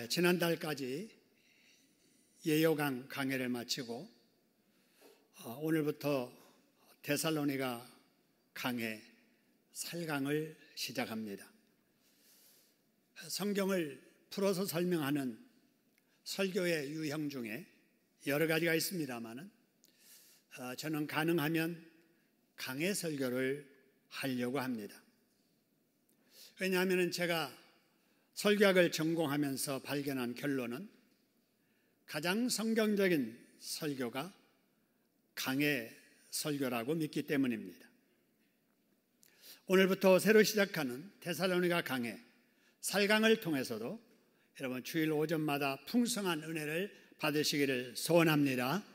지난달까지 예요강 강해를 마치고 오늘부터 데살로니가 강해 4강을 시작합니다. 성경을 풀어서 설명하는 설교의 유형 중에 여러 가지가 있습니다만 저는 가능하면 강해 설교를 하려고 합니다. 왜냐하면 제가 설교학을 전공하면서 발견한 결론은 가장 성경적인 설교가 강해 설교라고 믿기 때문입니다. 오늘부터 새로 시작하는 데살로니가 강해 4강을 통해서도 여러분 주일 오전마다 풍성한 은혜를 받으시기를 소원합니다.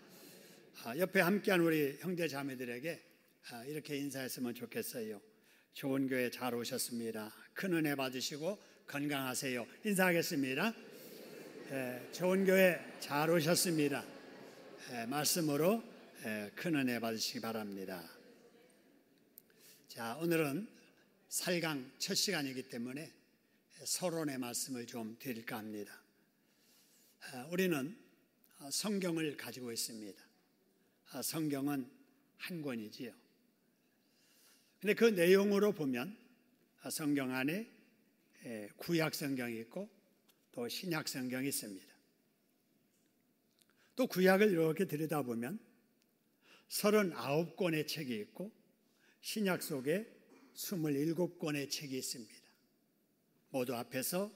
옆에 함께한 우리 형제 자매들에게 이렇게 인사했으면 좋겠어요. 좋은 교회 잘 오셨습니다. 큰 은혜 받으시고 건강하세요. 인사하겠습니다. 좋은 교회 잘 오셨습니다. 말씀으로 큰 은혜 받으시기 바랍니다. 자, 오늘은 4강 첫 시간이기 때문에 서론의 말씀을 좀 드릴까 합니다. 우리는 성경을 가지고 있습니다. 성경은 한 권이지요. 근데 그 내용으로 보면 성경 안에 구약 성경이 있고 또 신약 성경이 있습니다. 또 구약을 이렇게 들여다보면 39권의 책이 있고 신약 속에 27권의 책이 있습니다. 모두 합해서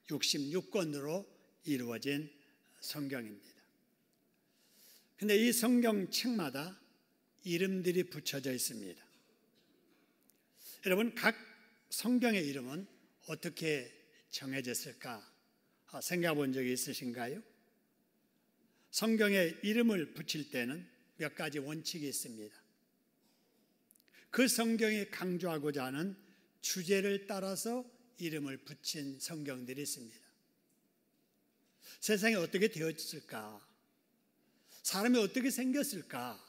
66권으로 이루어진 성경입니다. 그런데 이 성경책마다 이름들이 붙여져 있습니다. 여러분, 각 성경의 이름은 어떻게 정해졌을까 생각해 본 적이 있으신가요? 성경에 이름을 붙일 때는 몇 가지 원칙이 있습니다. 그 성경이 강조하고자 하는 주제를 따라서 이름을 붙인 성경들이 있습니다. 세상이 어떻게 되었을까? 사람이 어떻게 생겼을까에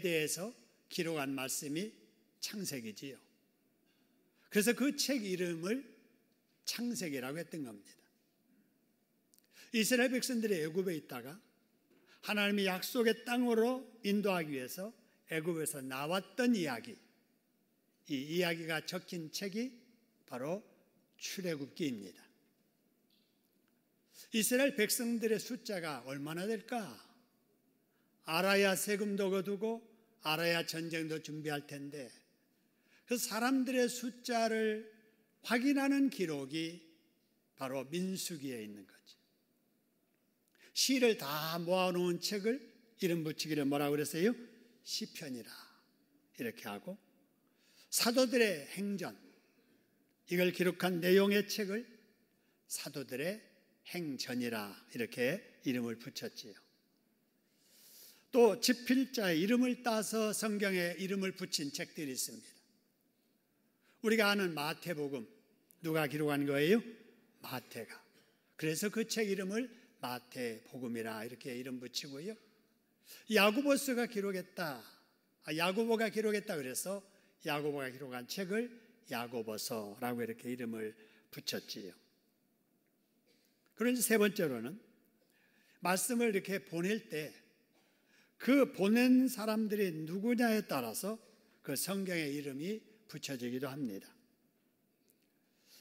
대해서 기록한 말씀이 창세기지요. 그래서 그 책 이름을 창세기라고 했던 겁니다. 이스라엘 백성들이 애굽에 있다가 하나님이 약속의 땅으로 인도하기 위해서 애굽에서 나왔던 이야기, 이 이야기가 적힌 책이 바로 출애굽기입니다. 이스라엘 백성들의 숫자가 얼마나 될까? 알아야 세금도 거두고 알아야 전쟁도 준비할 텐데 그 사람들의 숫자를 확인하는 기록이 바로 민수기에 있는 거죠. 시를 다 모아놓은 책을 이름 붙이기를 뭐라고 그랬어요? 시편이라 이렇게 하고 사도들의 행전, 이걸 기록한 내용의 책을 사도들의 행전이라 이렇게 이름을 붙였지요. 또 집필자의 이름을 따서 성경에 이름을 붙인 책들이 있습니다. 우리가 아는 마태복음, 누가 기록한 거예요? 마태가. 그래서 그 책 이름을 마태복음이라 이렇게 이름 붙이고요. 야고보서가 기록했다, 야고보가 기록했다 그래서 야고보가 기록한 책을 야고보서라고 이렇게 이름을 붙였지요. 그런데 세 번째로는 말씀을 이렇게 보낼 때 그 보낸 사람들이 누구냐에 따라서 그 성경의 이름이 붙여지기도 합니다.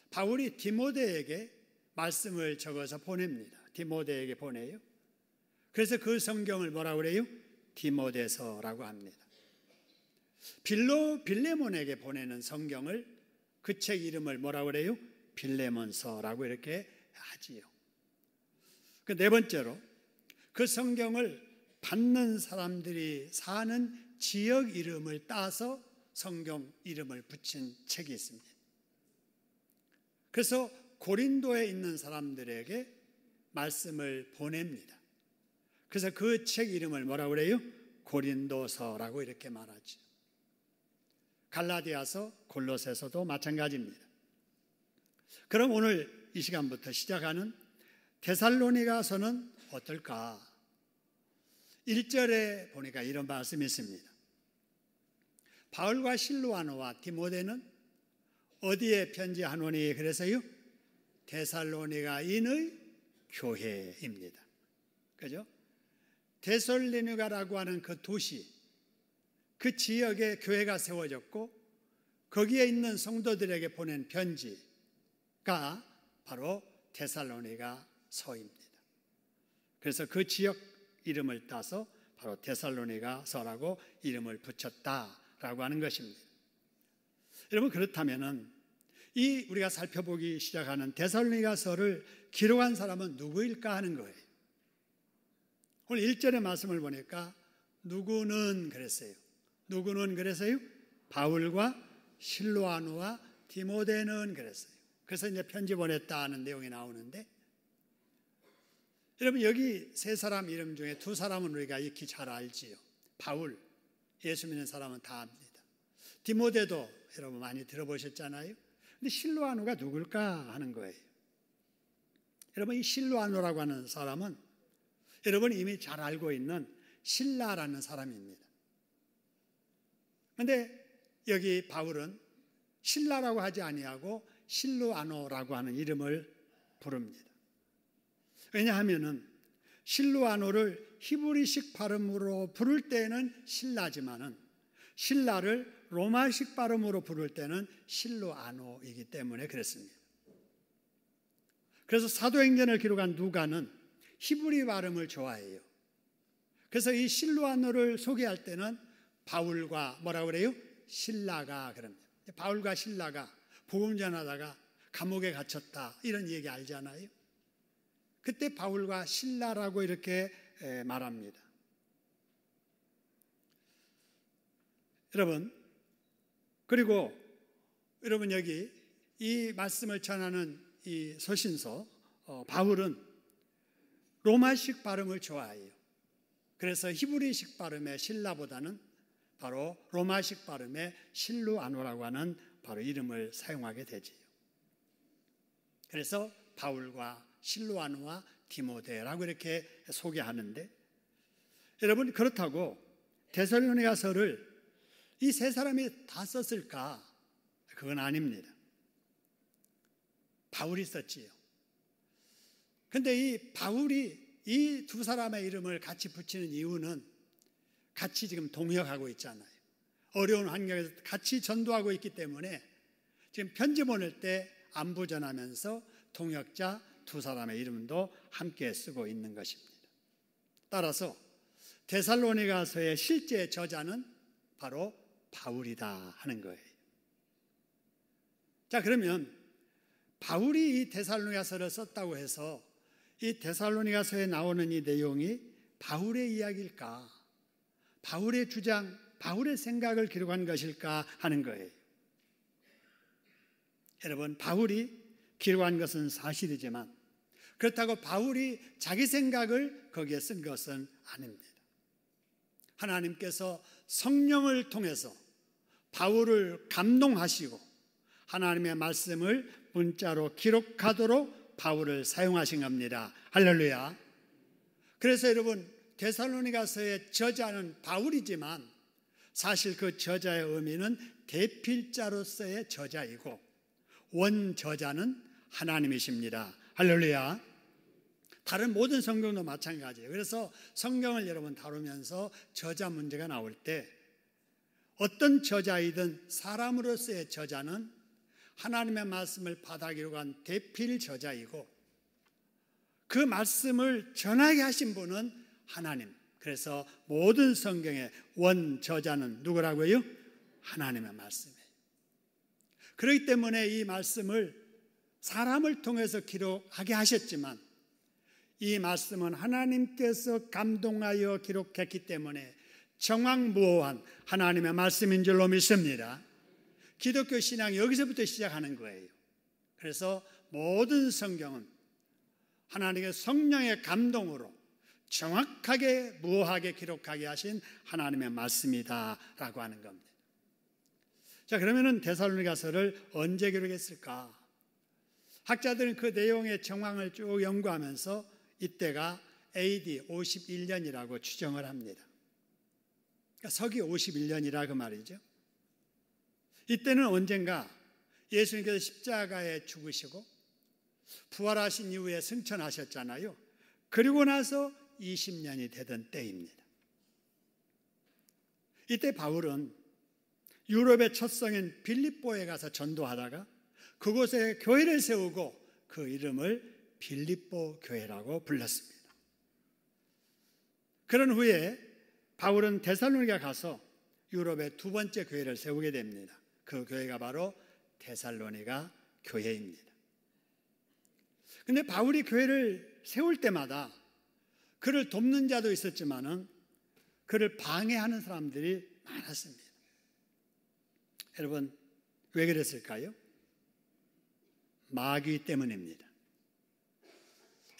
바울이 디모데에게 말씀을 적어서 보냅니다. 디모데에게 보내요. 그래서 그 성경을 뭐라고 그래요? 디모데서라고 합니다. 빌레몬에게 보내는 성경을 그 책 이름을 뭐라고 그래요? 빌레몬서라고 이렇게 하지요. 그 네 번째로 그 성경을 받는 사람들이 사는 지역 이름을 따서 성경 이름을 붙인 책이 있습니다. 그래서 고린도에 있는 사람들에게 말씀을 보냅니다. 그래서 그 책 이름을 뭐라고 그래요? 고린도서라고 이렇게 말하죠. 갈라디아서, 골로새서도 마찬가지입니다. 그럼 오늘 이 시간부터 시작하는 데살로니가서는 어떨까? 1절에 보니까 이런 말씀이 있습니다. 바울과 실로아노와 디모데는 어디에 편지하노니 그래서요? 데살로니가인의 교회입니다. 그죠? 데살로니가라고 하는 그 도시, 그 지역에 교회가 세워졌고 거기에 있는 성도들에게 보낸 편지가 바로 데살로니가서입니다. 그래서 그 지역 이름을 따서 바로 데살로니가서라고 이름을 붙였다라고 하는 것입니다. 여러분, 그렇다면은 이 우리가 살펴보기 시작하는 데살로니가서를 기록한 사람은 누구일까 하는 거예요. 오늘 1절의 말씀을 보니까 누구는 그랬어요. 누구는 그랬어요? 바울과 실로아노와 디모데는 그랬어요. 그래서 이제 편지 보냈다 하는 내용이 나오는데, 여러분 여기 세 사람 이름 중에 두 사람은 우리가 익히 잘 알지요. 바울, 예수 믿는 사람은 다 압니다. 디모데도 여러분 많이 들어보셨잖아요. 근데 실로아노가 누굴까 하는 거예요. 여러분, 이 실로아노라고 하는 사람은 여러분 이미 잘 알고 있는 실라라는 사람입니다. 그런데 여기 바울은 실라라고 하지 아니하고 실로아노라고 하는 이름을 부릅니다. 왜냐하면은 실로아노를 히브리식 발음으로 부를 때는 실라지만은 실라를 로마식 발음으로 부를 때는 실로아노이기 때문에 그렇습니다. 그래서 사도행전을 기록한 누가는 히브리 발음을 좋아해요. 그래서 이 실로아노를 소개할 때는 바울과 뭐라고 그래요? 실라가 그럽니다. 바울과 실라가 복음 전하다가 감옥에 갇혔다 이런 얘기 알잖아요. 그때 바울과 실라라고 이렇게 말합니다. 여러분, 그리고 여러분 여기 이 말씀을 전하는 이 서신서 바울은 로마식 발음을 좋아해요. 그래서 히브리식 발음의 실라보다는 바로 로마식 발음의 실루아노라고 하는 바로 이름을 사용하게 되지요. 그래서 바울과 실루아노와 디모데라고 이렇게 소개하는데, 여러분 그렇다고 데살로니가서를 이 세 사람이 다 썼을까? 그건 아닙니다. 바울이 썼지요. 근데 이 바울이 이 두 사람의 이름을 같이 붙이는 이유는 같이 지금 동역하고 있잖아요. 어려운 환경에서 같이 전도하고 있기 때문에 지금 편지 보낼 때 안부 전하면서 동역자 두 사람의 이름도 함께 쓰고 있는 것입니다. 따라서 데살로니가서의 실제 저자는 바로 바울이다 하는 거예요. 자, 그러면 바울이 이 데살로니가서를 썼다고 해서 이 데살로니가서에 나오는 이 내용이 바울의 이야기일까? 바울의 주장, 바울의 생각을 기록한 것일까 하는 거예요. 여러분, 바울이 기록한 것은 사실이지만 그렇다고 바울이 자기 생각을 거기에 쓴 것은 아닙니다. 하나님께서 성령을 통해서 바울을 감동하시고 하나님의 말씀을 문자로 기록하도록 바울을 사용하신 겁니다. 할렐루야. 그래서 여러분, 데살로니가서의 저자는 바울이지만 사실 그 저자의 의미는 대필자로서의 저자이고 원저자는 하나님이십니다. 할렐루야. 다른 모든 성경도 마찬가지예요. 그래서 성경을 여러분 다루면서 저자 문제가 나올 때 어떤 저자이든 사람으로서의 저자는 하나님의 말씀을 받아 기록한 대필 저자이고 그 말씀을 전하게 하신 분은 하나님. 그래서 모든 성경의 원저자는 누구라고요? 하나님의 말씀이에요. 그렇기 때문에 이 말씀을 사람을 통해서 기록하게 하셨지만 이 말씀은 하나님께서 감동하여 기록했기 때문에 정확무오한 하나님의 말씀인 줄로 믿습니다. 기독교 신앙이 여기서부터 시작하는 거예요. 그래서 모든 성경은 하나님의 성령의 감동으로 정확하게 무오하게 기록하게 하신 하나님의 말씀이다라고 하는 겁니다. 자, 그러면은 데살로니가서를 언제 기록했을까? 학자들은 그 내용의 정황을 쭉 연구하면서 이때가 AD 51년이라고 추정을 합니다. 그러니까 서기 51년이라 그 말이죠. 이때는 언젠가 예수님께서 십자가에 죽으시고 부활하신 이후에 승천하셨잖아요. 그리고 나서 20년이 되던 때입니다. 이때 바울은 유럽의 첫 성인 빌립보에 가서 전도하다가 그곳에 교회를 세우고 그 이름을 빌립보 교회라고 불렀습니다. 그런 후에 바울은 데살로니가 가서 유럽의 두 번째 교회를 세우게 됩니다. 그 교회가 바로 데살로니가 교회입니다. 근데 바울이 교회를 세울 때마다 그를 돕는 자도 있었지만은 그를 방해하는 사람들이 많았습니다. 여러분, 왜 그랬을까요? 마귀 때문입니다.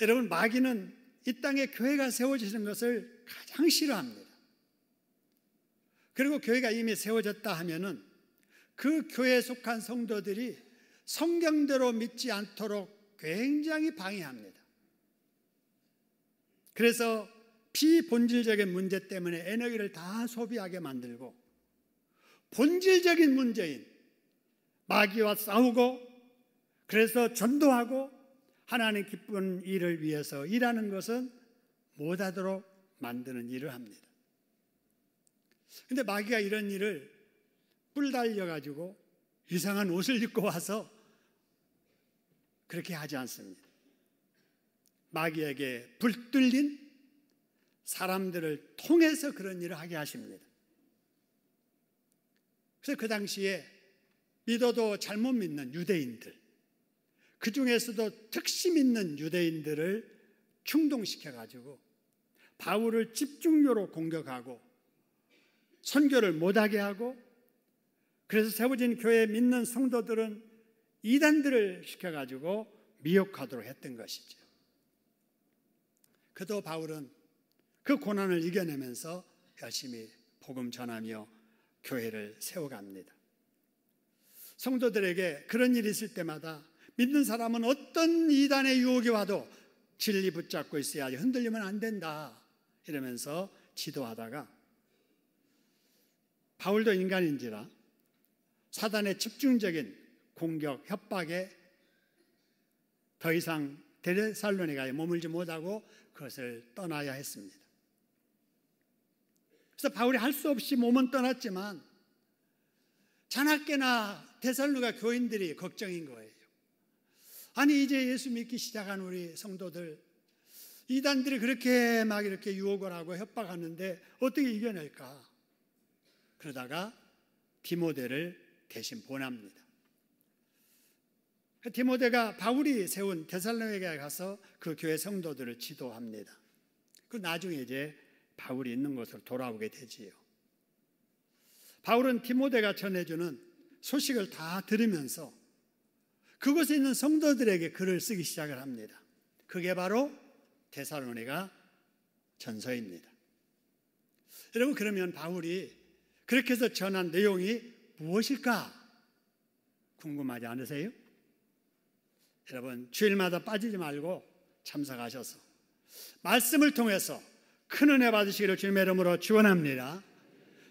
여러분, 마귀는 이 땅에 교회가 세워지는 것을 가장 싫어합니다. 그리고 교회가 이미 세워졌다 하면은 그 교회에 속한 성도들이 성경대로 믿지 않도록 굉장히 방해합니다. 그래서 비본질적인 문제 때문에 에너지를 다 소비하게 만들고 본질적인 문제인 마귀와 싸우고 그래서 전도하고 하나님 기쁜 일을 위해서 일하는 것은 못하도록 만드는 일을 합니다. 그런데 마귀가 이런 일을 뿔 달려가지고 이상한 옷을 입고 와서 그렇게 하지 않습니다. 마귀에게 불뚫린 사람들을 통해서 그런 일을 하게 하십니다. 그래서 그 당시에 믿어도 잘못 믿는 유대인들, 그 중에서도 특심 있는 유대인들을 충동시켜가지고 바울을 집중적으로 공격하고 선교를 못하게 하고, 그래서 세워진 교회에 믿는 성도들은 이단들을 시켜가지고 미혹하도록 했던 것이죠. 그도 바울은 그 고난을 이겨내면서 열심히 복음 전하며 교회를 세워갑니다. 성도들에게 그런 일이 있을 때마다 믿는 사람은 어떤 이단의 유혹이 와도 진리 붙잡고 있어야지 흔들리면 안 된다 이러면서 지도하다가 바울도 인간인지라 사단의 집중적인 공격, 협박에 더 이상 데살로니가에 머물지 못하고 그것을 떠나야 했습니다. 그래서 바울이 할 수 없이 몸은 떠났지만 자나깨나 데살로니가 교인들이 걱정인 거예요. 아니 이제 예수 믿기 시작한 우리 성도들, 이단들이 그렇게 막 이렇게 유혹을 하고 협박하는데 어떻게 이겨낼까? 그러다가 디모데를 대신 보냅니다. 디모데가 바울이 세운 데살로니가에 가서 그 교회 성도들을 지도합니다. 그 나중에 이제 바울이 있는 곳으로 돌아오게 되지요. 바울은 디모데가 전해주는 소식을 다 들으면서 그곳에 있는 성도들에게 글을 쓰기 시작을 합니다. 그게 바로 데살로니가 전서입니다. 여러분, 그러면 바울이 그렇게 해서 전한 내용이 무엇일까 궁금하지 않으세요? 여러분, 주일마다 빠지지 말고 참석하셔서 말씀을 통해서 큰 은혜 받으시기를 주님의 이름으로 축원합니다.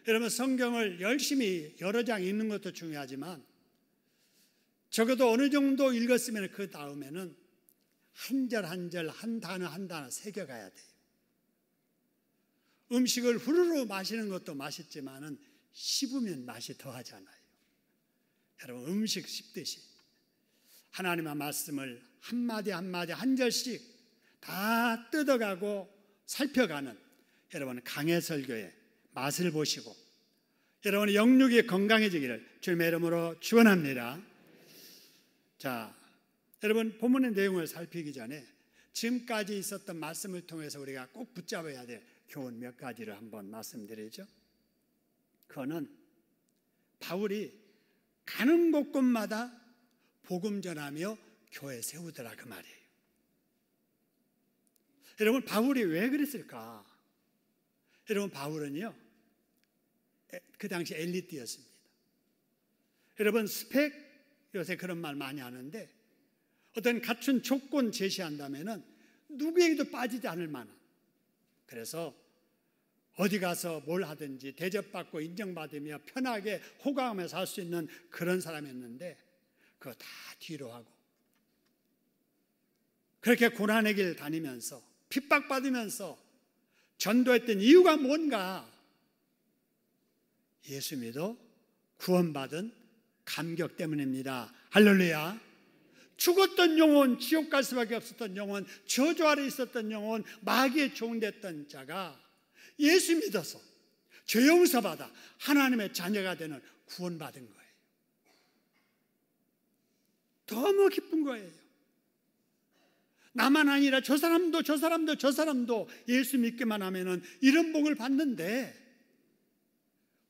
여러분, 성경을 열심히 여러 장 읽는 것도 중요하지만 적어도 어느 정도 읽었으면 그 다음에는 한 절 한 절, 한 단어 한 단어 새겨가야 돼요. 음식을 후루루 마시는 것도 맛있지만은 씹으면 맛이 더하잖아요. 여러분, 음식 씹듯이 하나님의 말씀을 한마디 한마디 한 절씩 다 뜯어가고 살펴가는 여러분 강해설교의 맛을 보시고 여러분의 영육이 건강해지기를 주님의 이름으로 축원합니다. 자, 여러분, 본문의 내용을 살피기 전에 지금까지 있었던 말씀을 통해서 우리가 꼭 붙잡아야 될 교훈 몇 가지를 한번 말씀드리죠. 그거는 바울이 가는 곳곳마다 복음 전하며 교회 세우더라 그 말이에요. 여러분, 바울이 왜 그랬을까? 여러분, 바울은요 그 당시 엘리트였습니다. 여러분, 스펙, 요새 그런 말 많이 하는데 어떤 갖춘 조건 제시한다면은 누구에게도 빠지지 않을 만한, 그래서 어디 가서 뭘 하든지 대접받고 인정받으며 편하게 호강하면서 살 수 있는 그런 사람이었는데 그거 다 뒤로 하고 그렇게 고난의 길 다니면서 핍박받으면서 전도했던 이유가 뭔가? 예수 믿어 구원받은 감격 때문입니다. 할렐루야. 죽었던 영혼, 지옥 갈 수밖에 없었던 영혼, 저주 아래 있었던 영혼, 마귀에 종됐던 자가 예수 믿어서 죄 용서받아 하나님의 자녀가 되는 구원받은 거예요. 너무 기쁜 거예요. 나만 아니라 저 사람도 예수 믿기만 하면은 이런 복을 받는데,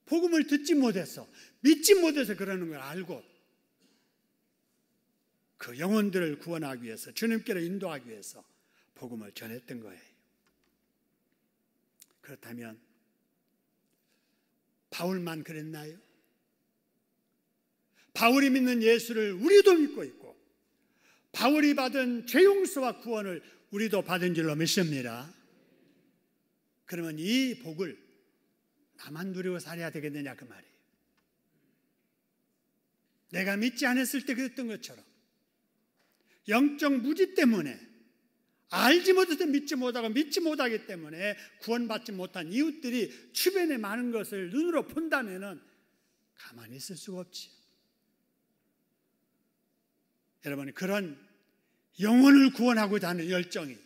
복음을 듣지 못해서, 믿지 못해서 그러는 걸 알고 그 영혼들을 구원하기 위해서, 주님께로 인도하기 위해서 복음을 전했던 거예요. 그렇다면 바울만 그랬나요? 바울이 믿는 예수를 우리도 믿고 있고, 바울이 받은 죄 용서와 구원을 우리도 받은 줄로 믿습니다. 그러면 이 복을 나만 누리고 살아야 되겠느냐 그 말이에요. 내가 믿지 않았을 때 그랬던 것처럼 영적 무지 때문에, 알지 못해서 믿지 못하고 믿지 못하기 때문에 구원받지 못한 이웃들이 주변에 많은 것을 눈으로 본다면은 가만히 있을 수가 없지. 여러분, 그런 영혼을 구원하고자 하는 열정이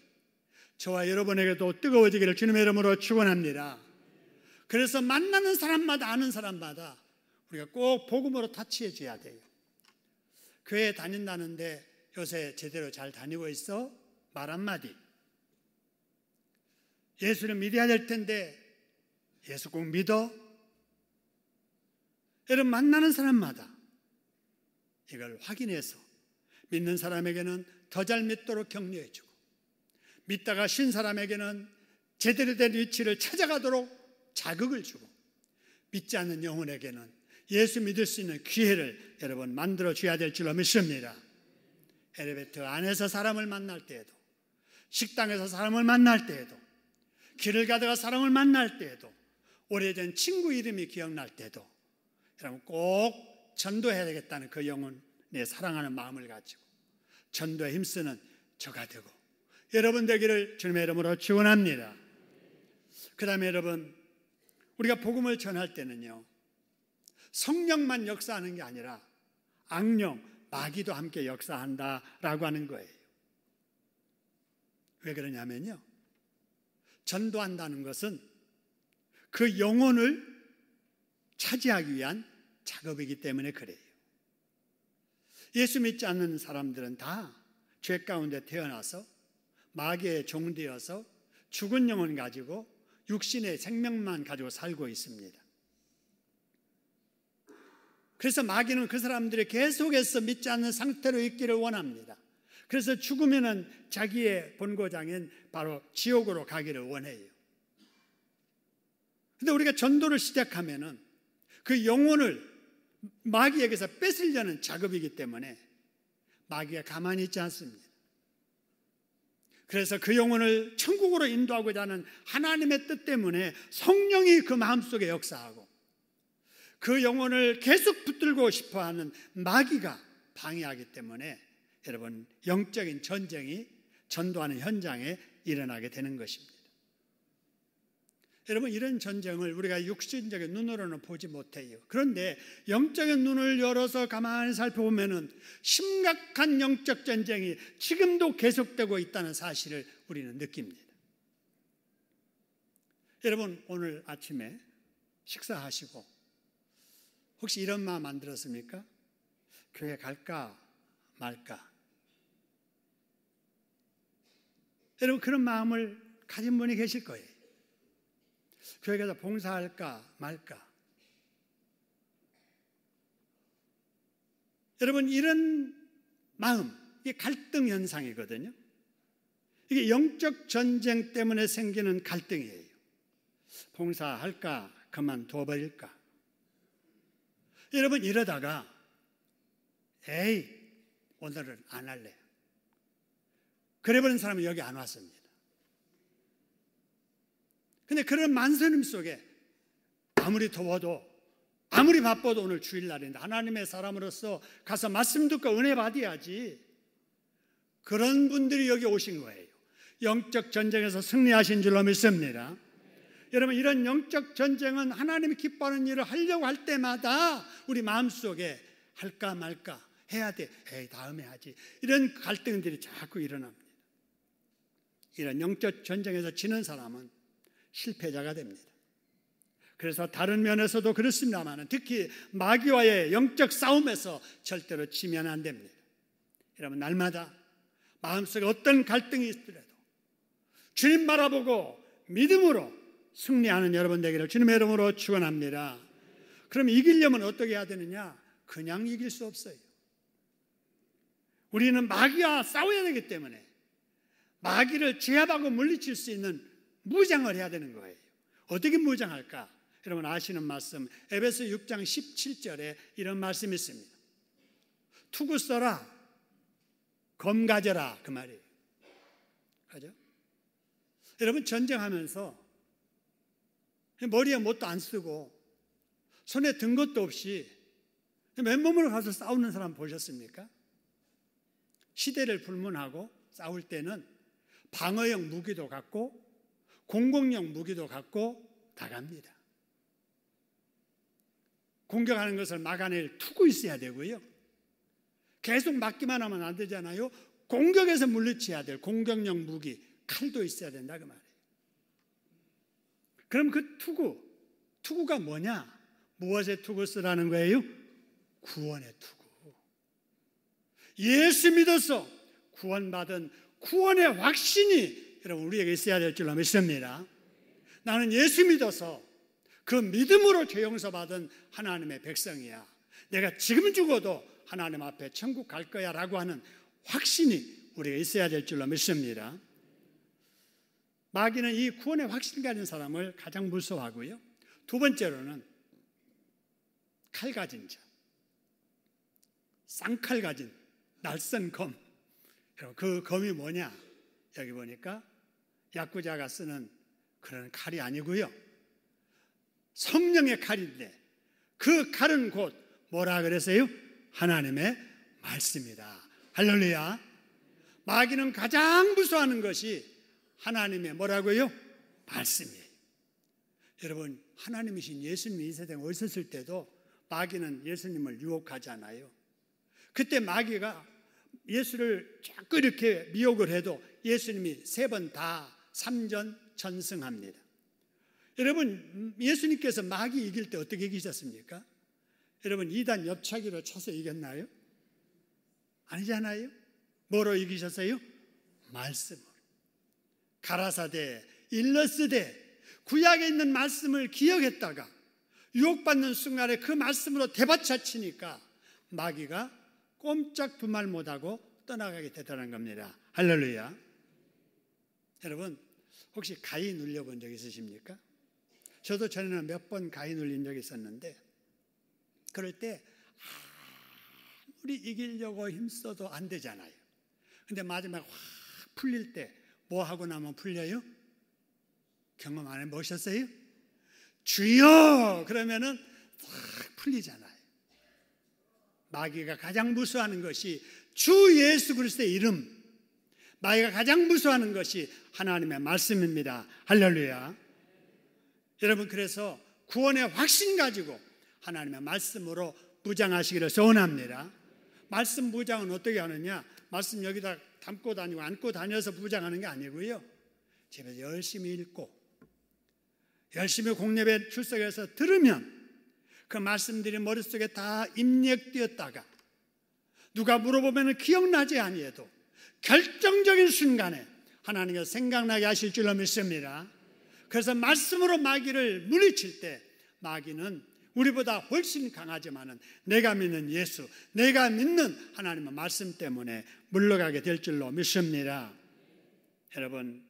저와 여러분에게도 뜨거워지기를 주님의 이름으로 축원합니다. 그래서 만나는 사람마다, 아는 사람마다 우리가 꼭 복음으로 타치해줘야 돼요. 교회 다닌다는데 요새 제대로 잘 다니고 있어? 말 한마디. 예수를 믿어야 될 텐데 예수 꼭 믿어? 여러분, 만나는 사람마다 이걸 확인해서 믿는 사람에게는 더 잘 믿도록 격려해주고, 믿다가 쉰 사람에게는 제대로 된 위치를 찾아가도록 자극을 주고, 믿지 않는 영혼에게는 예수 믿을 수 있는 기회를 여러분 만들어줘야 될 줄로 믿습니다. 엘리베이터 안에서 사람을 만날 때에도, 식당에서 사람을 만날 때에도, 길을 가다가 사람을 만날 때에도, 오래전 친구 이름이 기억날 때도 여러분 꼭 전도해야 되겠다는 그 영혼의 사랑하는 마음을 가지고 전도에 힘쓰는 저가 되고 여러분 되기를 주님의 이름으로 축원합니다. 그 다음에 여러분, 우리가 복음을 전할 때는요, 성령만 역사하는 게 아니라 악령, 마귀도 함께 역사한다라고 하는 거예요. 왜 그러냐면요, 전도한다는 것은 그 영혼을 차지하기 위한 작업이기 때문에 그래요. 예수 믿지 않는 사람들은 다 죄 가운데 태어나서 마귀의 종되어서 죽은 영혼 가지고 육신의 생명만 가지고 살고 있습니다. 그래서 마귀는 그 사람들이 계속해서 믿지 않는 상태로 있기를 원합니다. 그래서 죽으면은 자기의 본고장인 바로 지옥으로 가기를 원해요. 근데 우리가 전도를 시작하면은 그 영혼을 마귀에게서 뺏으려는 작업이기 때문에 마귀가 가만히 있지 않습니다. 그래서 그 영혼을 천국으로 인도하고자 하는 하나님의 뜻 때문에 성령이 그 마음속에 역사하고, 그 영혼을 계속 붙들고 싶어하는 마귀가 방해하기 때문에 여러분 영적인 전쟁이 전도하는 현장에 일어나게 되는 것입니다. 여러분, 이런 전쟁을 우리가 육신적인 눈으로는 보지 못해요. 그런데 영적인 눈을 열어서 가만히 살펴보면은 심각한 영적 전쟁이 지금도 계속되고 있다는 사실을 우리는 느낍니다. 여러분, 오늘 아침에 식사하시고 혹시 이런 마음 안 들었습니까? 교회 갈까 말까? 여러분, 그런 마음을 가진 분이 계실 거예요. 교회 가서 봉사할까 말까? 여러분, 이런 마음, 이게 갈등 현상이거든요. 이게 영적 전쟁 때문에 생기는 갈등이에요. 봉사할까 그만둬버릴까? 여러분, 이러다가 에이, 오늘은 안 할래. 그래버린 사람은 여기 안 왔습니다. 근데 그런 만선임 속에 아무리 더워도, 아무리 바빠도 오늘 주일날인데 하나님의 사람으로서 가서 말씀 듣고 은혜 받아야지. 그런 분들이 여기 오신 거예요. 영적 전쟁에서 승리하신 줄로 믿습니다. 여러분, 이런 영적 전쟁은 하나님이 기뻐하는 일을 하려고 할 때마다 우리 마음속에 할까 말까, 해야 돼, 에이 다음에 하지, 이런 갈등들이 자꾸 일어납니다. 이런 영적 전쟁에서 지는 사람은 실패자가 됩니다. 그래서 다른 면에서도 그렇습니다만 특히 마귀와의 영적 싸움에서 절대로 지면 안 됩니다. 여러분, 날마다 마음속에 어떤 갈등이 있더라도 주님 바라보고 믿음으로 승리하는 여러분 되기를 주님의 이름으로 축원합니다. 그럼 이기려면 어떻게 해야 되느냐? 그냥 이길 수 없어요. 우리는 마귀와 싸워야 되기 때문에 마귀를 제압하고 물리칠 수 있는 무장을 해야 되는 거예요. 어떻게 무장할까? 여러분 아시는 말씀, 에베소 6장 17절에 이런 말씀이 있습니다. 투구 써라, 검 가져라, 그 말이에요. 그죠? 여러분, 전쟁하면서 머리에 뭣도 안 쓰고 손에 든 것도 없이 맨몸으로 가서 싸우는 사람 보셨습니까? 시대를 불문하고 싸울 때는 방어용 무기도 갖고 공공용 무기도 갖고 다 갑니다. 공격하는 것을 막아낼 투구 있어야 되고요. 계속 막기만 하면 안 되잖아요. 공격에서 물리쳐야 될 공격용 무기, 칼도 있어야 된다 그 말이에요. 그럼 그 투구가 뭐냐? 무엇의 투구 쓰라는 거예요? 구원의 투구. 예수 믿어서 구원받은 구원의 확신이 여러분 우리에게 있어야 될 줄로 믿습니다. 나는 예수 믿어서 그 믿음으로 죄 용서받은 하나님의 백성이야. 내가 지금 죽어도 하나님 앞에 천국 갈 거야 라고 하는 확신이 우리가 있어야 될 줄로 믿습니다. 마귀는 이 구원의 확신 가진 사람을 가장 무서워하고요. 두 번째로는 칼 가진 자, 쌍칼 가진 날쌘 검. 그 검이 뭐냐? 여기 보니까 야구자가 쓰는 그런 칼이 아니고요. 성령의 칼인데 그 칼은 곧 뭐라 그랬어요? 하나님의 말씀이다. 할렐루야. 마귀는 가장 무서워하는 것이 하나님의 뭐라고요? 말씀이에요. 여러분, 하나님이신 예수님이 이 세상에 오셨을 때도 마귀는 예수님을 유혹하잖아요. 그때 마귀가 예수를 자꾸 이렇게 미혹을 해도 예수님이 3번 다 3전 전승합니다. 여러분, 예수님께서 마귀 이길 때 어떻게 이기셨습니까? 여러분, 2단 옆차기로 쳐서 이겼나요? 아니잖아요. 뭐로 이기셨어요? 말씀으로. 가라사대, 일러스되 구약에 있는 말씀을 기억했다가 유혹받는 순간에 그 말씀으로 대받쳐 치니까 마귀가 꼼짝 두 말 못하고 떠나가게 되더라는 겁니다. 할렐루야. 여러분, 혹시 가위 눌려본 적 있으십니까? 저도 전에는 몇 번 가위 눌린 적이 있었는데 그럴 때 아무리 이기려고 힘써도 안 되잖아요. 근데 마지막에 확 풀릴 때 뭐 하고 나면 풀려요? 경험 안 해보셨어요? 주여! 그러면은 확 풀리잖아요. 마귀가 가장 무서워하는 것이 주 예수 그리스도의 이름, 마귀가 가장 무서워하는 것이 하나님의 말씀입니다. 할렐루야. 여러분, 그래서 구원의 확신 가지고 하나님의 말씀으로 무장하시기를 소원합니다. 말씀 무장은 어떻게 하느냐? 말씀 여기다 담고 다니고 안고 다녀서 무장하는 게 아니고요. 집에서 열심히 읽고 열심히 공예배 출석해서 들으면 그 말씀들이 머릿속에 다 입력되었다가 누가 물어보면 기억나지 아니해도 결정적인 순간에 하나님께서 생각나게 하실 줄로 믿습니다. 그래서 말씀으로 마귀를 물리칠 때 마귀는 우리보다 훨씬 강하지만은 내가 믿는 예수, 내가 믿는 하나님의 말씀 때문에 물러가게 될 줄로 믿습니다. 여러분,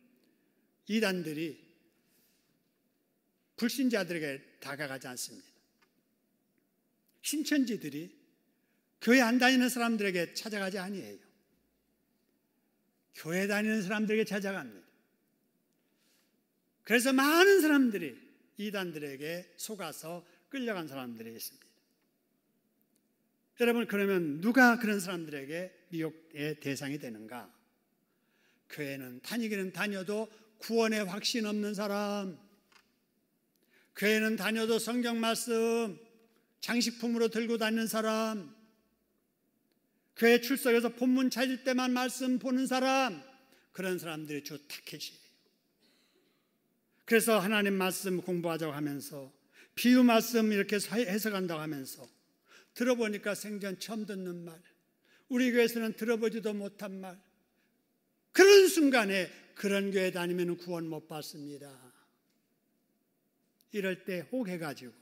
이단들이 불신자들에게 다가가지 않습니다. 신천지들이 교회 안 다니는 사람들에게 찾아가지 아니에요. 교회 다니는 사람들에게 찾아갑니다. 그래서 많은 사람들이 이단들에게 속아서 끌려간 사람들이 있습니다. 여러분, 그러면 누가 그런 사람들에게 미혹의 대상이 되는가? 교회는 다니기는 다녀도 구원의 확신 없는 사람, 교회는 다녀도 성경 말씀 장식품으로 들고 다니는 사람, 교회 출석해서 본문 찾을 때만 말씀 보는 사람, 그런 사람들이 주 타켓이에요. 그래서 하나님 말씀 공부하자고 하면서 비유 말씀 이렇게 해석한다고 하면서 들어보니까 생전 처음 듣는 말, 우리 교회에서는 들어보지도 못한 말, 그런 순간에 그런 교회 다니면 구원 못 받습니다. 이럴 때 혹해가지고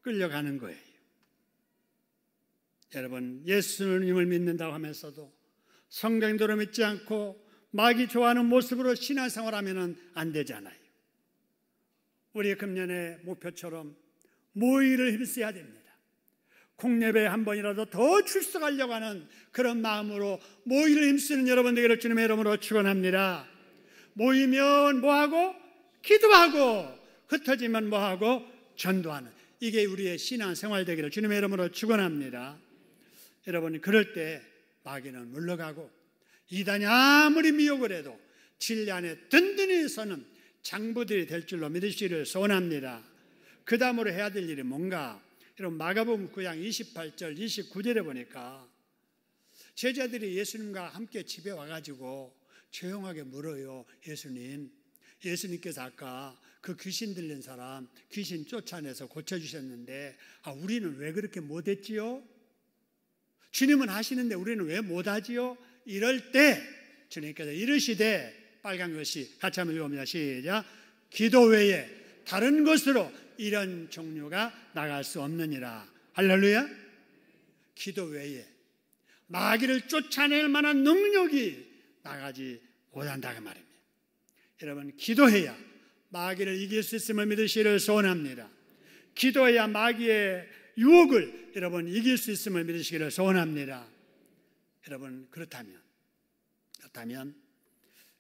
끌려가는 거예요. 여러분, 예수님을 믿는다고 하면서도 성경대로 믿지 않고 마귀 좋아하는 모습으로 신앙생활하면 안 되잖아요. 우리 금년의 목표처럼 모의를 힘써야 됩니다. 공예배에 한 번이라도 더 출석하려고 하는 그런 마음으로 모의를 힘쓰는 여러분 되기를 주님의 이름으로 축원합니다. 모이면 뭐하고? 기도하고, 흩어지면 뭐하고? 전도하는, 이게 우리의 신앙생활 되기를 주님의 이름으로 축원합니다. 여러분, 그럴 때 마귀는 물러가고 이단이 아무리 미혹을 해도 진리 안에 든든히 서는 장부들이 될 줄로 믿으시기를 소원합니다. 그 다음으로 해야 될 일이 뭔가? 여러분, 마가복음 9장 28절 29절에 보니까 제자들이 예수님과 함께 집에 와가지고 조용하게 물어요. 예수님께서 아까 그 귀신 들린 사람 귀신 쫓아내서 고쳐주셨는데 우리는 왜 그렇게 못했지요? 주님은 하시는데 우리는 왜 못하지요? 이럴 때 주님께서 이르시되, 빨간 것이 같이 한번 읽어봅니다. 시작. 기도 외에 다른 것으로 이런 종류가 나갈 수 없느니라. 할렐루야. 기도 외에 마귀를 쫓아낼 만한 능력이 나가지 못한다고 말입니다. 여러분, 기도해야 마귀를 이길 수 있음을 믿으시기를 소원합니다. 기도해야 마귀의 유혹을 여러분 이길 수 있음을 믿으시기를 소원합니다. 여러분, 그렇다면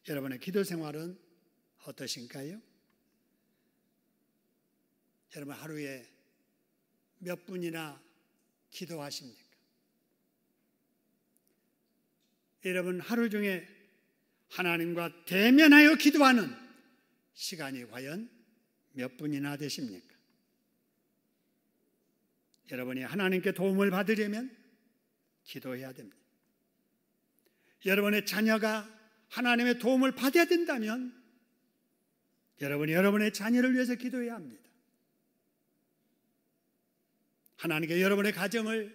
여러분의 기도 생활은 어떠신가요? 여러분, 하루에 몇 분이나 기도하십니까? 여러분, 하루 중에 하나님과 대면하여 기도하는 시간이 과연 몇 분이나 되십니까? 여러분이 하나님께 도움을 받으려면 기도해야 됩니다. 여러분의 자녀가 하나님의 도움을 받아야 된다면 여러분이 여러분의 자녀를 위해서 기도해야 합니다. 하나님께 여러분의 가정을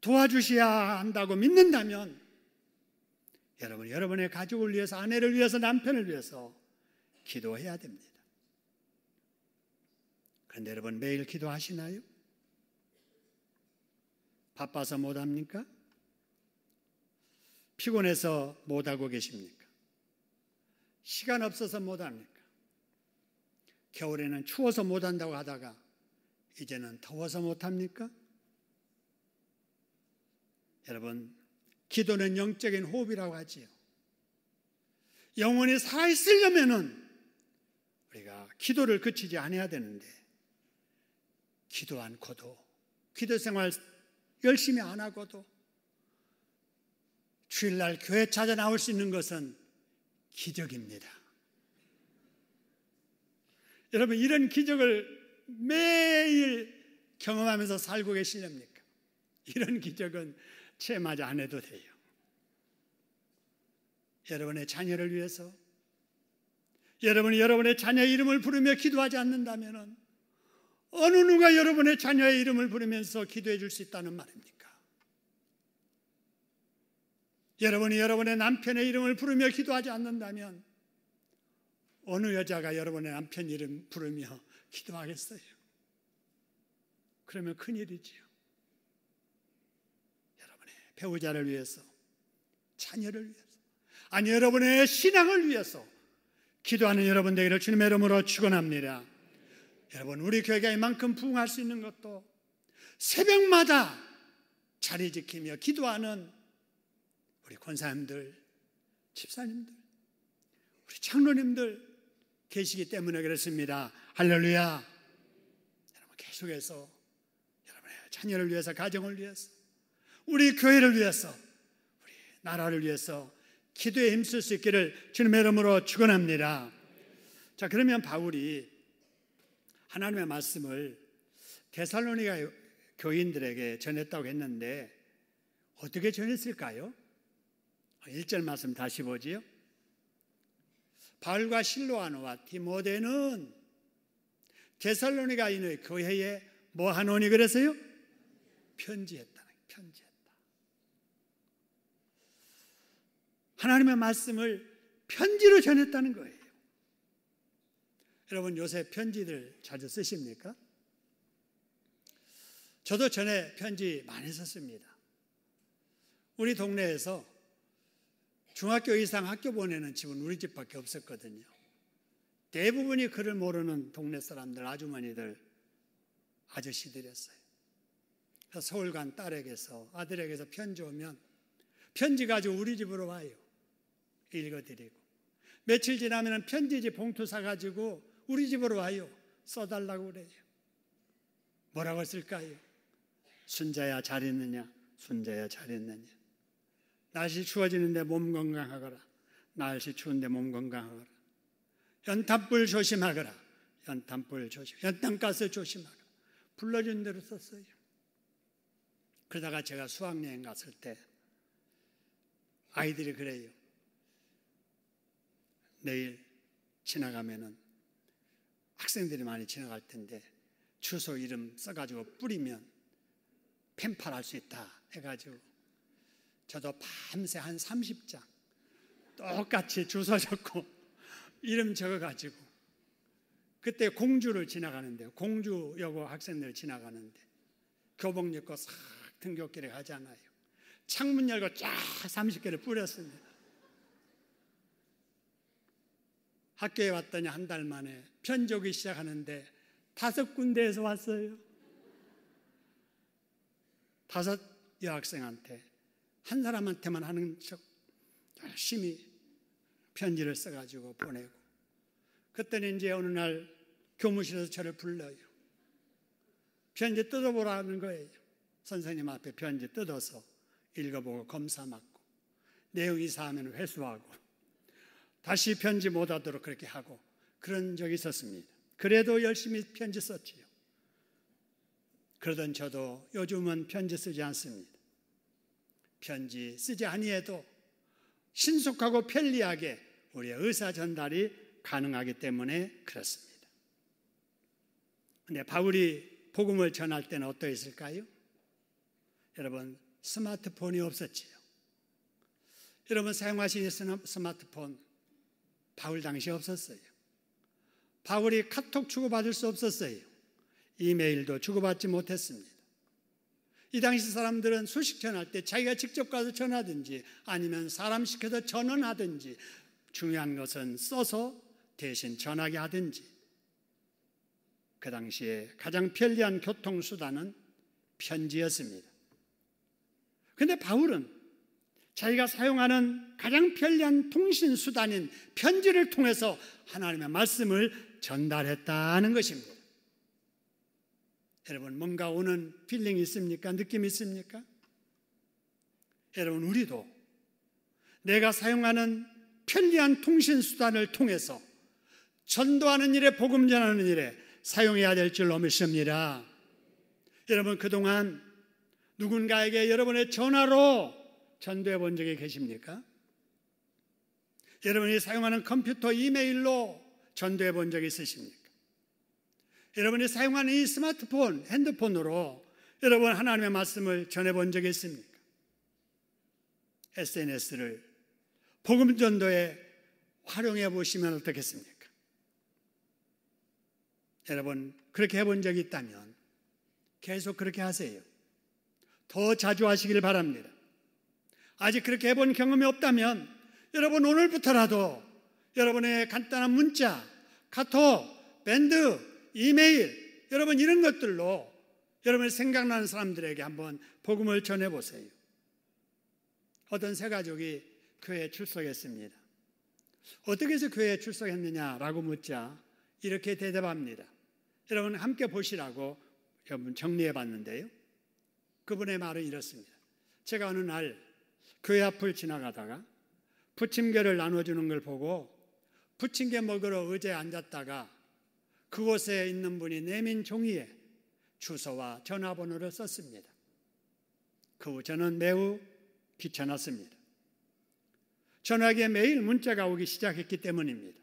도와주셔야 한다고 믿는다면 여러분이 여러분의 가족을 위해서, 아내를 위해서, 남편을 위해서 기도해야 됩니다. 그런데 여러분, 매일 기도하시나요? 바빠서 못합니까? 피곤해서 못하고 계십니까? 시간 없어서 못합니까? 겨울에는 추워서 못한다고 하다가 이제는 더워서 못합니까? 여러분, 기도는 영적인 호흡이라고 하지요. 영혼이 살아있으려면 우리가 기도를 그치지 않아야 되는데, 기도 않고도, 기도 생활 열심히 안 하고도 주일날 교회 찾아 나올 수 있는 것은 기적입니다. 여러분, 이런 기적을 매일 경험하면서 살고 계시렵니까? 이런 기적은 체험하지 않아도 돼요. 여러분의 자녀를 위해서, 여러분이 여러분의 자녀의 이름을 부르며 기도하지 않는다면 어느 누가 여러분의 자녀의 이름을 부르면서 기도해 줄 수 있다는 말입니까? 여러분이 여러분의 남편의 이름을 부르며 기도하지 않는다면 어느 여자가 여러분의 남편 이름 부르며 기도하겠어요? 그러면 큰일이지요. 여러분의 배우자를 위해서, 자녀를 위해서, 아니 여러분의 신앙을 위해서 기도하는 여러분 되기를 주님의 이름으로 축원합니다. 여러분, 우리 교회가 이만큼 부흥할 수 있는 것도 새벽마다 자리 지키며 기도하는 우리 권사님들, 집사님들, 우리 장로님들 계시기 때문에 그렇습니다. 할렐루야. 여러분, 계속해서 여러분의 자녀를 위해서, 가정을 위해서, 우리 교회를 위해서, 우리 나라를 위해서 기도에 힘쓸 수 있기를 주님의 이름으로 축원합니다. 자, 그러면 바울이 하나님의 말씀을 데살로니가 교인들에게 전했다고 했는데 어떻게 전했을까요? 1절 말씀 다시 보지요. 바울과 실로아노와 디모데는 데살로니가인의 교회에 뭐 하노니 그랬어요? 편지했다. 하나님의 말씀을 편지로 전했다는 거예요. 여러분 요새 편지들 자주 쓰십니까? 저도 전에 편지 많이 썼습니다. 우리 동네에서 중학교 이상 학교 보내는 집은 우리 집밖에 없었거든요. 대부분이 글을 모르는 동네 사람들, 아주머니들, 아저씨들이었어요. 그래서 서울 간 딸에게서, 아들에게서 편지 오면 편지 가지고 우리 집으로 와요. 읽어드리고 며칠 지나면 편지지 봉투 사가지고 우리 집으로 와요. 써달라고 그래요. 뭐라고 쓸까요? 순자야 잘 있느냐? 순자야 잘 있느냐? 날씨 추워지는데 몸 건강하거라. 날씨 추운데 몸 건강하거라. 연탄불 조심하거라. 연탄불 조심. 연탄가스 조심하거라. 불러준 대로 썼어요. 그러다가 제가 수학여행 갔을 때 아이들이 그래요. 내일 지나가면은 학생들이 많이 지나갈 텐데 주소 이름 써가지고 뿌리면 펜팔 수 있다 해가지고 저도 밤새 한 30장 똑같이 주소 적고 이름 적어가지고 그때 공주를 지나가는데요. 공주여고 학생들 지나가는데 교복 입고 싹 등굣길에 가잖아요. 창문 열고 쫙 30개를 뿌렸습니다. 학교에 왔더니 한 달 만에 편지 오기 시작하는데 5군데에서 왔어요. 5 여학생한테 한 사람한테만 하는 척 열심히 편지를 써가지고 보내고 그때는 이제 어느 날 교무실에서 저를 불러요. 편지 뜯어보라는 거예요. 선생님 앞에 편지 뜯어서 읽어보고 검사 맞고 내용 이상하면 회수하고 다시 편지 못 하도록 그렇게 하고 그런 적이 있었습니다. 그래도 열심히 편지 썼지요. 그러던 저도 요즘은 편지 쓰지 않습니다. 편지 쓰지 아니해도 신속하고 편리하게 우리의 의사 전달이 가능하기 때문에 그렇습니다. 그런데 바울이 복음을 전할 때는 어떠했을까요? 여러분 스마트폰이 없었지요. 여러분 사용하시는 스마트폰 바울 당시 없었어요. 바울이 카톡 주고받을 수 없었어요. 이메일도 주고받지 못했습니다. 이 당시 사람들은 소식 전할 때 자기가 직접 가서 전하든지 아니면 사람 시켜서 전원하든지 중요한 것은 써서 대신 전하게 하든지 그 당시에 가장 편리한 교통수단은 편지였습니다. 그런데 바울은 자기가 사용하는 가장 편리한 통신수단인 편지를 통해서 하나님의 말씀을 전달했다는 것입니다. 여러분 뭔가 오는 필링이 있습니까? 느낌이 있습니까? 여러분 우리도 내가 사용하는 편리한 통신수단을 통해서 전도하는 일에 복음 전하는 일에 사용해야 될 줄로 믿습니다. 여러분 그동안 누군가에게 여러분의 전화로 전도해 본 적이 계십니까? 여러분이 사용하는 컴퓨터, 이메일로 전도해 본 적이 있으십니까? 여러분이 사용하는 이 스마트폰, 핸드폰으로 여러분 하나님의 말씀을 전해 본 적이 있습니까? SNS를 복음 전도에 활용해 보시면 어떻겠습니까? 여러분 그렇게 해본 적이 있다면 계속 그렇게 하세요. 더 자주 하시길 바랍니다. 아직 그렇게 해본 경험이 없다면 여러분 오늘부터라도 여러분의 간단한 문자, 카톡, 밴드, 이메일 여러분 이런 것들로 여러분이 생각나는 사람들에게 한번 복음을 전해보세요. 어떤 세 가족이 교회에 출석했습니다. 어떻게 해서 교회에 출석했느냐라고 묻자 이렇게 대답합니다. 여러분 함께 보시라고 여러분 정리해 봤는데요. 그분의 말은 이렇습니다. 제가 어느 날 교회 앞을 지나가다가 부침개를 나눠주는 걸 보고 부침개 먹으러 의자에 앉았다가 그곳에 있는 분이 내민 종이에 주소와 전화번호를 썼습니다. 그 후 저는 매우 귀찮았습니다. 전화기에 매일 문자가 오기 시작했기 때문입니다.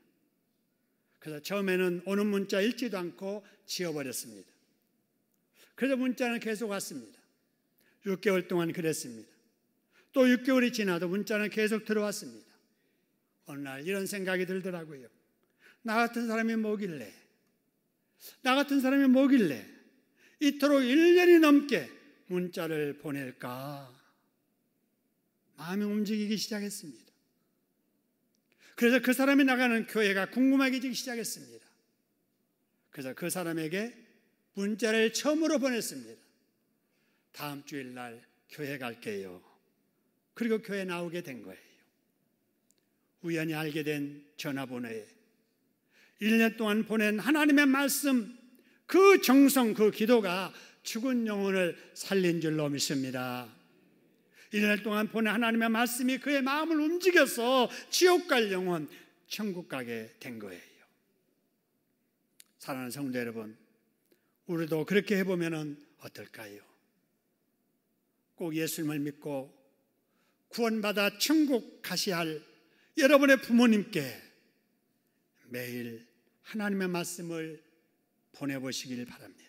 그래서 처음에는 오는 문자 읽지도 않고 지워버렸습니다. 그래서 문자는 계속 왔습니다. 6개월 동안 그랬습니다. 또 6개월이 지나도 문자는 계속 들어왔습니다. 어느 날 이런 생각이 들더라고요. 나 같은 사람이 뭐길래 이토록 1년이 넘게 문자를 보낼까? 마음이 움직이기 시작했습니다. 그래서 그 사람이 나가는 교회가 궁금해지기 시작했습니다. 그래서 그 사람에게 문자를 처음으로 보냈습니다. 다음 주일날 교회 갈게요. 그리고 교회 나오게 된 거예요. 우연히 알게 된 전화번호에 1년 동안 보낸 하나님의 말씀, 그 정성, 그 기도가 죽은 영혼을 살린 줄로 믿습니다. 1년 동안 보낸 하나님의 말씀이 그의 마음을 움직여서 지옥 갈 영혼, 천국 가게 된 거예요. 사랑하는 성도 여러분, 우리도 그렇게 해보면 어떨까요? 꼭 예수님을 믿고 구원받아 천국 가셔야 할 여러분의 부모님께 매일 하나님의 말씀을 보내보시길 바랍니다.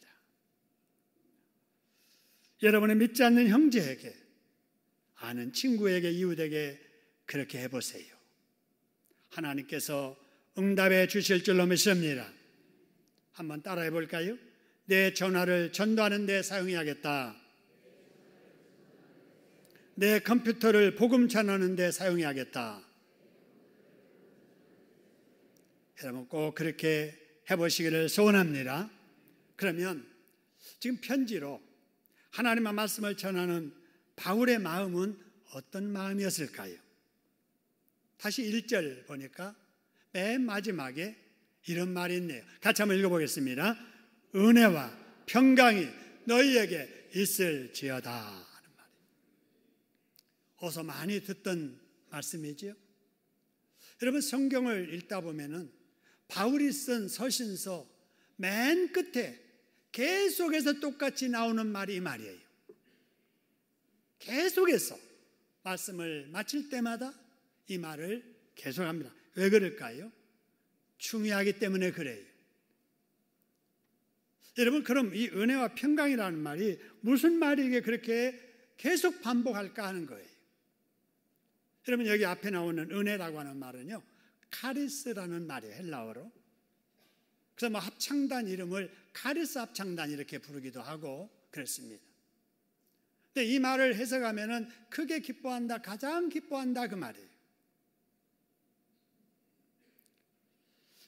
여러분의 믿지 않는 형제에게, 아는 친구에게, 이웃에게 그렇게 해보세요. 하나님께서 응답해 주실 줄로 믿습니다. 한번 따라해 볼까요? 내 전화를 전도하는 데 사용해야겠다. 내 컴퓨터를 복음 전하는 데 사용해야겠다. 여러분 꼭 그렇게 해보시기를 소원합니다. 그러면 지금 편지로 하나님의 말씀을 전하는 바울의 마음은 어떤 마음이었을까요? 다시 1절 보니까 맨 마지막에 이런 말이 있네요. 같이 한번 읽어보겠습니다. 은혜와 평강이 너희에게 있을지어다 하는 말이에요. 어서 많이 듣던 말씀이지요. 여러분 성경을 읽다 보면은 바울이 쓴 서신서 맨 끝에 계속해서 똑같이 나오는 말이 이 말이에요. 계속해서 말씀을 마칠 때마다 이 말을 계속합니다. 왜 그럴까요? 중요하기 때문에 그래요. 여러분 그럼 이 은혜와 평강이라는 말이 무슨 말이기에 그렇게 계속 반복할까 하는 거예요. 여러분 여기 앞에 나오는 은혜라고 하는 말은요, 카리스라는 말이에요. 헬라어로. 그래서 뭐 합창단 이름을 카리스 합창단 이렇게 부르기도 하고 그랬습니다. 근데 이 말을 해석하면은 크게 기뻐한다, 가장 기뻐한다 그 말이에요.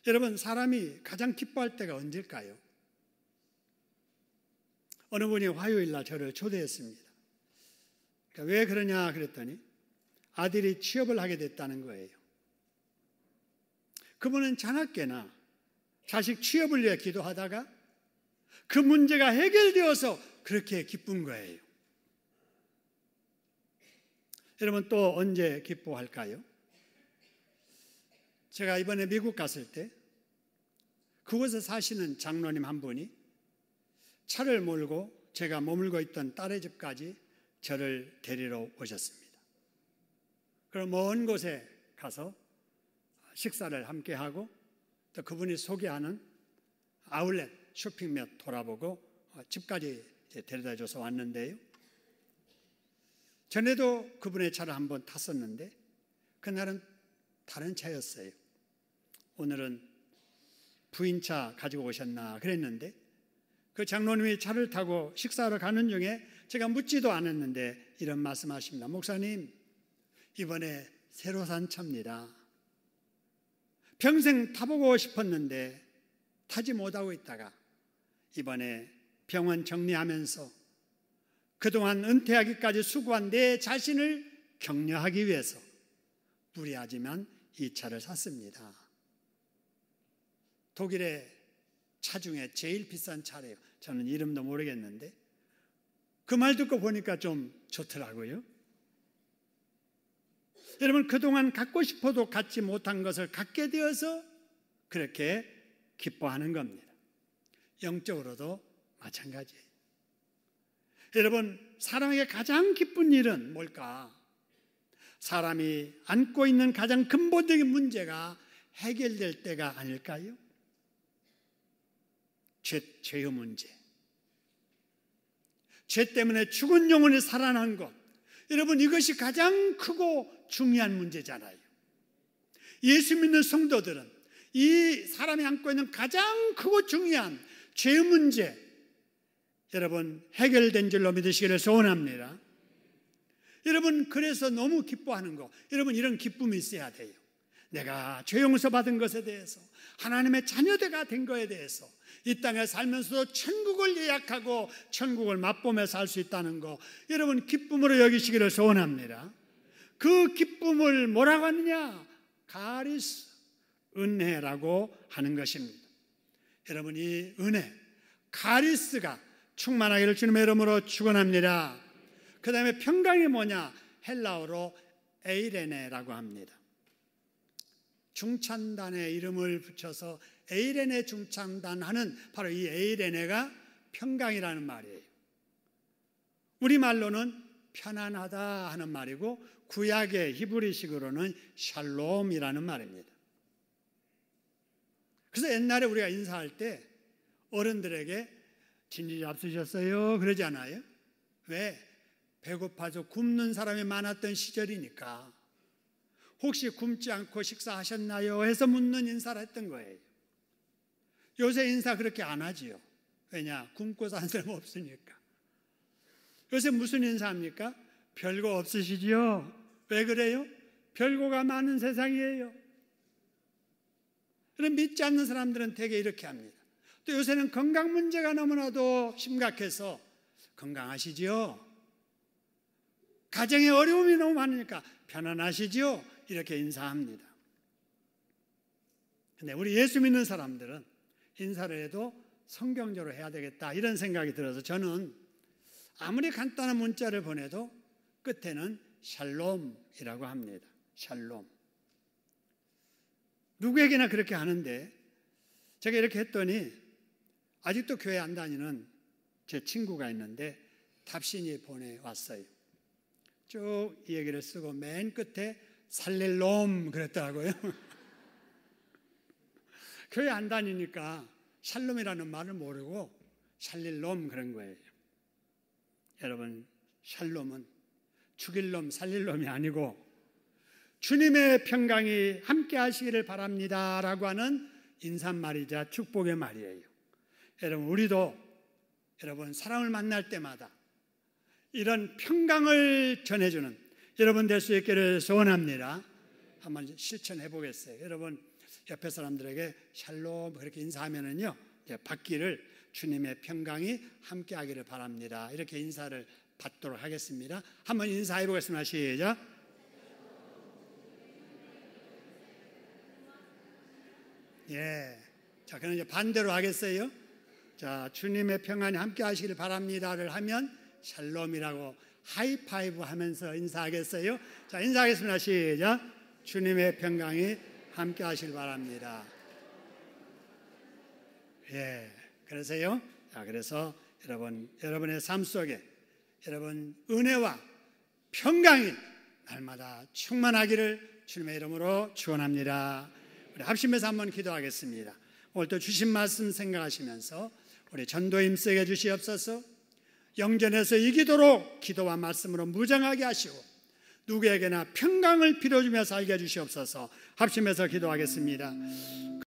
여러분 사람이 가장 기뻐할 때가 언제일까요? 어느 분이 화요일 날 저를 초대했습니다. 그러니까 왜 그러냐 그랬더니 아들이 취업을 하게 됐다는 거예요. 그분은 자나깨나 자식 취업을 위해 기도하다가 그 문제가 해결되어서 그렇게 기쁜 거예요. 여러분 또 언제 기뻐할까요? 제가 이번에 미국 갔을 때 그곳에 사시는 장로님 한 분이 차를 몰고 제가 머물고 있던 딸의 집까지 저를 데리러 오셨습니다. 그럼 먼 곳에 가서 식사를 함께 하고 또 그분이 소개하는 아울렛 쇼핑몇 돌아보고 집까지 데려다 줘서 왔는데요. 전에도 그분의 차를 한번 탔었는데 그날은 다른 차였어요. 오늘은 부인차 가지고 오셨나 그랬는데 그 장로님이 차를 타고 식사하러 가는 중에 제가 묻지도 않았는데 이런 말씀하십니다. 목사님, 이번에 새로 산 차입니다. 평생 타보고 싶었는데 타지 못하고 있다가 이번에 병원 정리하면서 그동안 은퇴하기까지 수고한 내 자신을 격려하기 위해서 무리하지만 이 차를 샀습니다. 독일의 차 중에 제일 비싼 차래요. 저는 이름도 모르겠는데 그 말 듣고 보니까 좀 좋더라고요. 여러분, 그동안 갖고 싶어도 갖지 못한 것을 갖게 되어서 그렇게 기뻐하는 겁니다. 영적으로도 마찬가지예요. 여러분, 사람에게 가장 기쁜 일은 뭘까? 사람이 안고 있는 가장 근본적인 문제가 해결될 때가 아닐까요? 죄의 문제. 죄 때문에 죽은 영혼이 살아난 것. 여러분, 이것이 가장 크고 중요한 문제잖아요. 예수 믿는 성도들은 이 사람이 안고 있는 가장 크고 중요한 죄의 문제, 여러분, 해결된 줄로 믿으시기를 소원합니다. 여러분, 그래서 너무 기뻐하는 거, 여러분, 이런 기쁨이 있어야 돼요. 내가 죄 용서 받은 것에 대해서, 하나님의 자녀가 된 것에 대해서, 이 땅에 살면서도 천국을 예약하고 천국을 맛보며 살 수 있다는 거, 여러분, 기쁨으로 여기시기를 소원합니다. 그 기쁨을 뭐라고 하느냐? 가리스, 은혜라고 하는 것입니다. 여러분, 이 은혜, 가리스가 충만하기를 주님의 이름으로 축원합니다. 그 다음에 평강이 뭐냐? 헬라어로 에이레네라고 합니다. 중찬단의 이름을 붙여서 에이레네 중찬단하는 바로 이 에이레네가 평강이라는 말이에요. 우리말로는 편안하다 하는 말이고, 구약의 히브리식으로는 샬롬이라는 말입니다. 그래서 옛날에 우리가 인사할 때 어른들에게 진지 잡수셨어요? 그러지 않아요? 왜? 배고파서 굶는 사람이 많았던 시절이니까 혹시 굶지 않고 식사하셨나요? 해서 묻는 인사를 했던 거예요. 요새 인사 그렇게 안 하지요. 왜냐? 굶고 사는 사람 없으니까. 요새 무슨 인사합니까? 별거 없으시지요? 왜 그래요? 별거가 많은 세상이에요. 그럼 믿지 않는 사람들은 대개 이렇게 합니다. 또 요새는 건강 문제가 너무나도 심각해서 건강하시지요? 가정에 어려움이 너무 많으니까 편안하시지요? 이렇게 인사합니다. 근데 우리 예수 믿는 사람들은 인사를 해도 성경적으로 해야 되겠다 이런 생각이 들어서 저는 아무리 간단한 문자를 보내도 끝에는 샬롬이라고 합니다. 샬롬. 누구에게나 그렇게 하는데 제가 이렇게 했더니 아직도 교회 안 다니는 제 친구가 있는데 답신이 보내왔어요. 쭉 이 얘기를 쓰고 맨 끝에 살릴롬 그랬더라고요. 교회 안 다니니까 샬롬이라는 말을 모르고 살릴롬 그런 거예요. 여러분, 샬롬은 죽일 놈 살릴 놈이 아니고 주님의 평강이 함께 하시기를 바랍니다 라고 하는 인사말이자 축복의 말이에요. 여러분, 우리도 여러분 사람을 만날 때마다 이런 평강을 전해주는 여러분 될 수 있기를 소원합니다. 한번 실천해 보겠어요. 여러분 옆에 사람들에게 샬롬 그렇게 인사하면은요, 받기를 주님의 평강이 함께 하기를 바랍니다. 이렇게 인사를 받도록 하겠습니다. 한번 인사해 보겠습니다. 시작. 예. 자, 그럼 이제 반대로 하겠어요. 자, 주님의 평안이 함께 하시기를 바랍니다를 하면 샬롬이라고 하이파이브 하면서 인사하겠어요. 자, 인사하겠습니다. 시작. 주님의 평강이 함께 하시길 바랍니다. 예. 그래서요. 자, 그래서 여러분의 삶 속에 여러분 은혜와 평강이 날마다 충만하기를 주님의 이름으로 축원합니다. 우리 합심해서 한번 기도하겠습니다. 오늘 또 주신 말씀 생각하시면서 우리 전도에 힘쓰게 주시옵소서. 영전에서 이기도록 기도와 말씀으로 무장하게 하시고 누구에게나 평강을 빌어주며 살게 해주시옵소서. 합심해서 기도하겠습니다.